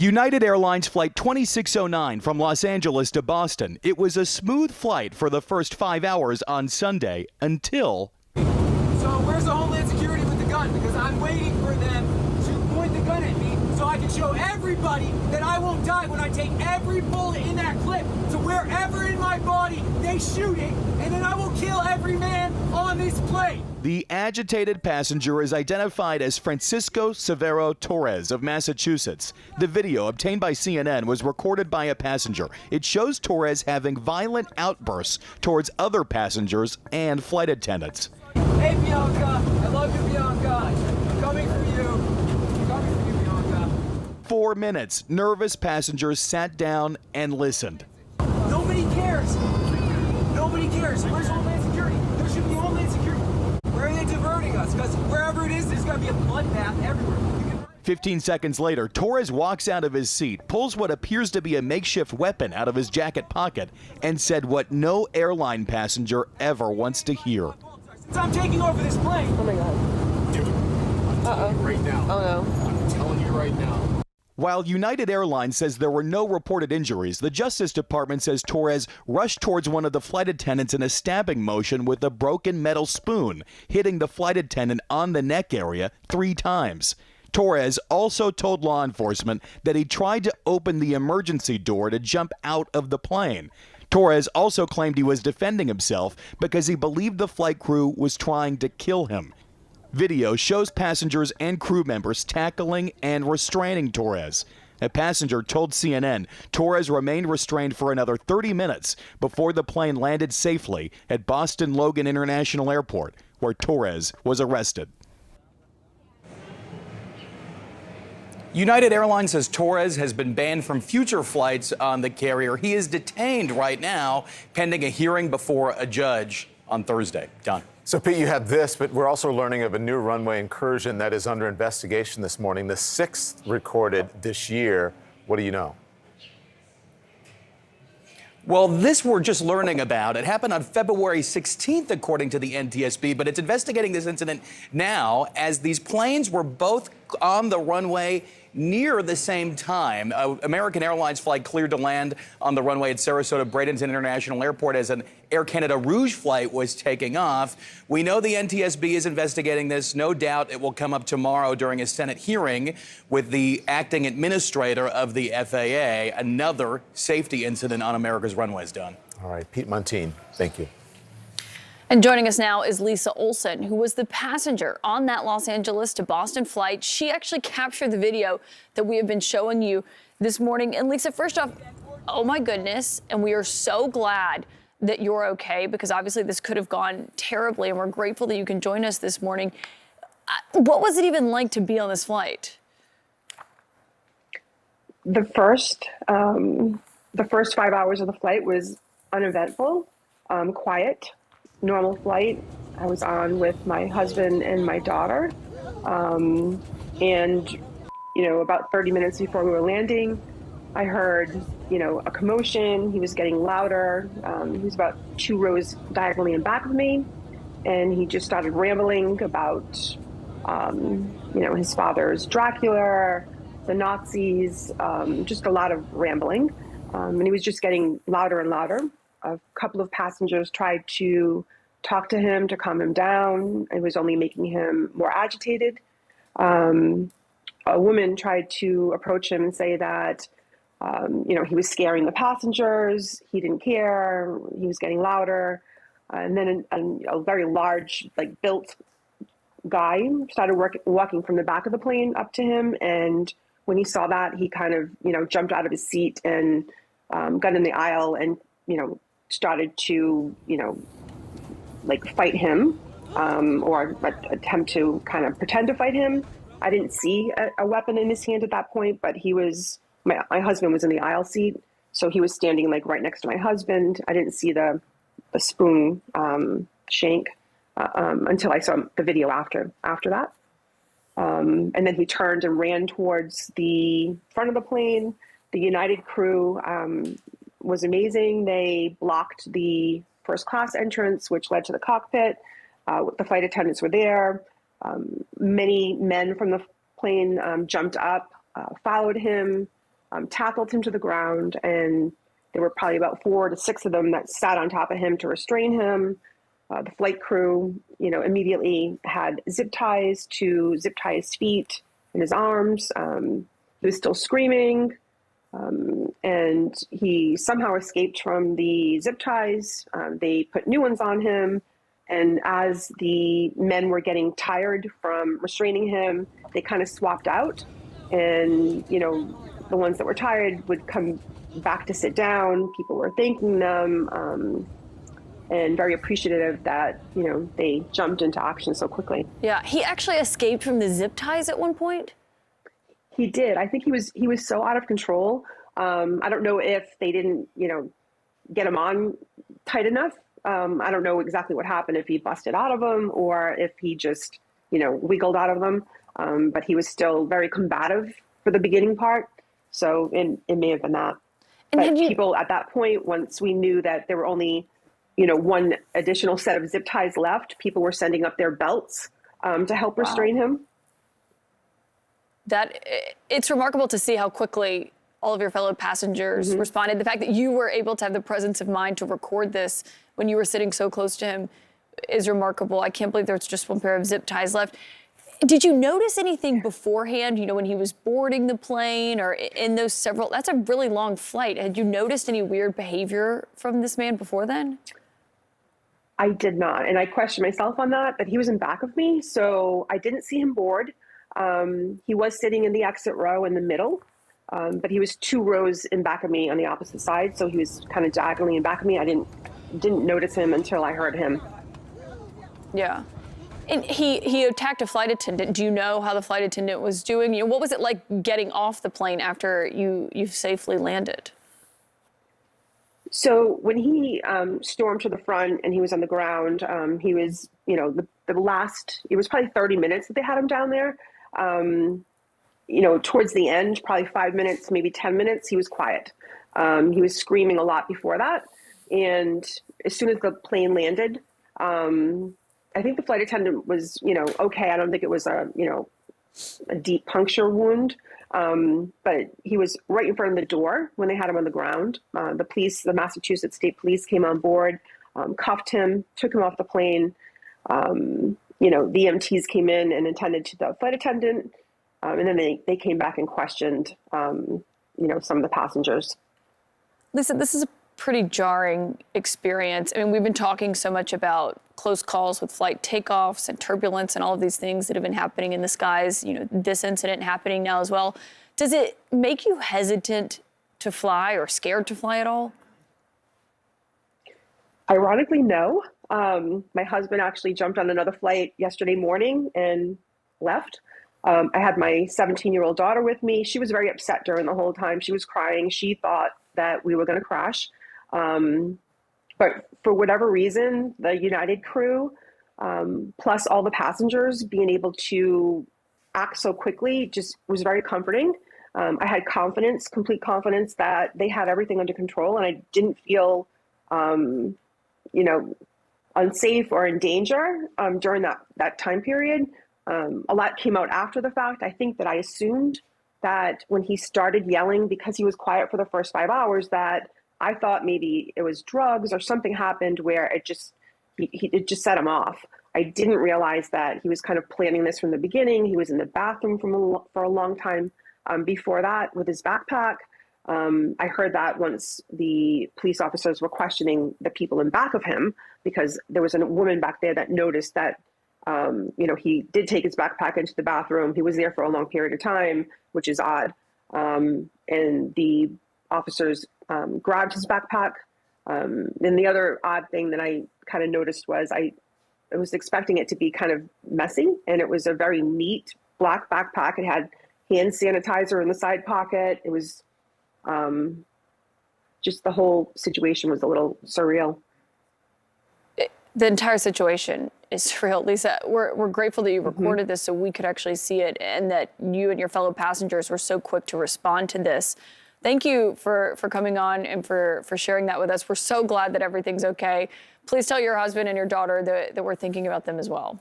United Airlines Flight 2609 from Los Angeles to Boston. It was a smooth flight for the first 5 hours on Sunday until... So where's the Homeland Security with the gun? Because I'm waiting for them to point the gun at me so I can show everybody that I won't die when I take every bullet in that clip to wherever in my body they shoot it, and then I will kill every man on this plane. The agitated passenger is identified as Francisco Severo Torres of Massachusetts. The video obtained by CNN was recorded by a passenger. It shows Torres having violent outbursts towards other passengers and flight attendants. Hey Bianca, I love you Bianca. I'm coming for you. I'm coming for you Bianca. 4 minutes, nervous passengers sat down and listened. Nobody cares. Nobody cares. Where's Homeland Security? There should be Homeland Security. Where are they diverting us? Because wherever it is, there's going to be a bloodbath everywhere. 15 seconds later, Torres walks out of his seat, pulls what appears to be a makeshift weapon out of his jacket pocket, and said what no airline passenger ever wants to hear. Since I'm taking over this plane. Oh my God. Dude, I'm telling you right now. Oh no. I'm telling you right now. While United Airlines says there were no reported injuries, the Justice Department says Torres rushed towards one of the flight attendants in a stabbing motion with a broken metal spoon, hitting the flight attendant on the neck area 3 times. Torres also told law enforcement that he tried to open the emergency door to jump out of the plane. Torres also claimed he was defending himself because he believed the flight crew was trying to kill him. Video shows passengers and crew members tackling and restraining Torres. A passenger told CNN Torres remained restrained for another 30 minutes before the plane landed safely at Boston Logan International Airport, where Torres was arrested. United Airlines says Torres has been banned from future flights on the carrier. He is detained right now, pending a hearing before a judge on Thursday. John. So, Pete, you have this, but we're also learning of a new runway incursion that is under investigation this morning, the 6th recorded this year. What do you know? Well, this we're just learning about. It happened on February 16th, according to the NTSB, but it's investigating this incident now as these planes were both on the runway near the same time. American Airlines flight cleared to land on the runway at Sarasota Bradenton International Airport as an Air Canada Rouge flight was taking off. We know the NTSB is investigating this. No doubt it will come up tomorrow during a Senate hearing with the acting administrator of the FAA. Another safety incident on America's runways, Don. All right, Pete Montine, thank you. And joining us now is Lisa Olson, who was the passenger on that Los Angeles to Boston flight. She actually captured the video that we have been showing you this morning. And Lisa, first off, oh my goodness, and we are so glad that you're okay, because obviously this could have gone terribly, and we're grateful that you can join us this morning. What was it even like to be on this flight? The first 5 hours of the flight was uneventful, quiet. Normal flight. I was on with my husband and my daughter. And, about 30 minutes before we were landing, I heard, a commotion. He was getting louder. He was about 2 rows diagonally in back of me. And he just started rambling about, his father's Dracula, the Nazis, just a lot of rambling. And he was just getting louder and louder. A couple of passengers tried to talk to him to calm him down. It was only making him more agitated. A woman tried to approach him and say that, he was scaring the passengers. He didn't care. He was getting louder. And then a very large, built guy started walking from the back of the plane up to him. And when he saw that, he kind of, jumped out of his seat and got in the aisle and, started to, fight him or attempt to kind of pretend to fight him. I didn't see a weapon in his hand at that point, but my husband was in the aisle seat. So he was standing right next to my husband. I didn't see the spoon shank until I saw the video after that. And then he turned and ran towards the front of the plane. The United crew was amazing. They blocked the first class entrance, which led to the cockpit. The flight attendants were there. Many men from the plane jumped up, followed him. tackled him to the ground, and there were probably about 4 to 6 of them that sat on top of him to restrain him. The flight crew, immediately had zip ties to zip tie his feet and his arms. He was still screaming, and he somehow escaped from the zip ties. They put new ones on him, and as the men were getting tired from restraining him, they kind of swapped out, and the ones that were tired would come back to sit down. People were thanking them, and very appreciative that they jumped into action so quickly. Yeah, he actually escaped from the zip ties at one point. He did. I think he was so out of control. I don't know if they didn't get him on tight enough. I don't know exactly what happened, if he busted out of them or if he just wiggled out of them. But he was still very combative for the beginning part, so it may have been that. And but people at that point, once we knew that there were only one additional set of zip ties left, people were sending up their belts to help restrain him. It's remarkable to see how quickly all of your fellow passengers responded. The fact that you were able to have the presence of mind to record this when you were sitting so close to him is remarkable. I can't believe there's just one pair of zip ties left. Did you notice anything beforehand, when he was boarding the plane or in those that's a really long flight. Had you noticed any weird behavior from this man before then? I did not. And I questioned myself on that, but he was in back of me. So I didn't see him board. He was sitting in the exit row in the middle, but he was 2 rows in back of me on the opposite side. So he was kind of diagonally in back of me. I didn't notice him until I heard him. Yeah. And he attacked a flight attendant. Do you know how the flight attendant was doing? What was it like getting off the plane after you safely landed? So when he stormed to the front and he was on the ground, he was, the last, it was probably 30 minutes that they had him down there. Towards the end, probably 5 minutes, maybe 10 minutes, he was quiet. He was screaming a lot before that. And as soon as the plane landed, I think the flight attendant was, okay. I don't think it was a deep puncture wound. But he was right in front of the door when they had him on the ground. The Massachusetts State Police came on board, cuffed him, took him off the plane. The EMTs came in and attended to the flight attendant. And then they came back and questioned, some of the passengers. Lisa, this is a pretty jarring experience. I mean, we've been talking so much about close calls with flight takeoffs and turbulence and all of these things that have been happening in the skies, this incident happening now as well. Does it make you hesitant to fly or scared to fly at all? Ironically, no. My husband actually jumped on another flight yesterday morning and left. I had my 17-year-old daughter with me. She was very upset during the whole time. She was crying. She thought that we were going to crash. But for whatever reason, the United crew, plus all the passengers being able to act so quickly just was very comforting. I had complete confidence that they had everything under control, and I didn't feel, unsafe or in danger during that time period. A lot came out after the fact. I think that I assumed that when he started yelling, because he was quiet for the first 5 hours, that I thought maybe it was drugs or something happened where it just set him off. I didn't realize that he was kind of planning this from the beginning. He was in the bathroom for a long time before that with his backpack. I heard that once the police officers were questioning the people in back of him, because there was a woman back there that noticed that he did take his backpack into the bathroom. He was there for a long period of time, which is odd. And the officers grabbed his backpack. And the other odd thing that I kind of noticed was I was expecting it to be kind of messy, and it was a very neat black backpack. It had hand sanitizer in the side pocket. It was just the whole situation was a little surreal. The entire situation is surreal. Lisa, we're grateful that you recorded this so we could actually see it, and that you and your fellow passengers were so quick to respond to this. Thank you for coming on and for sharing that with us. We're so glad that everything's okay. Please tell your husband and your daughter that we're thinking about them as well.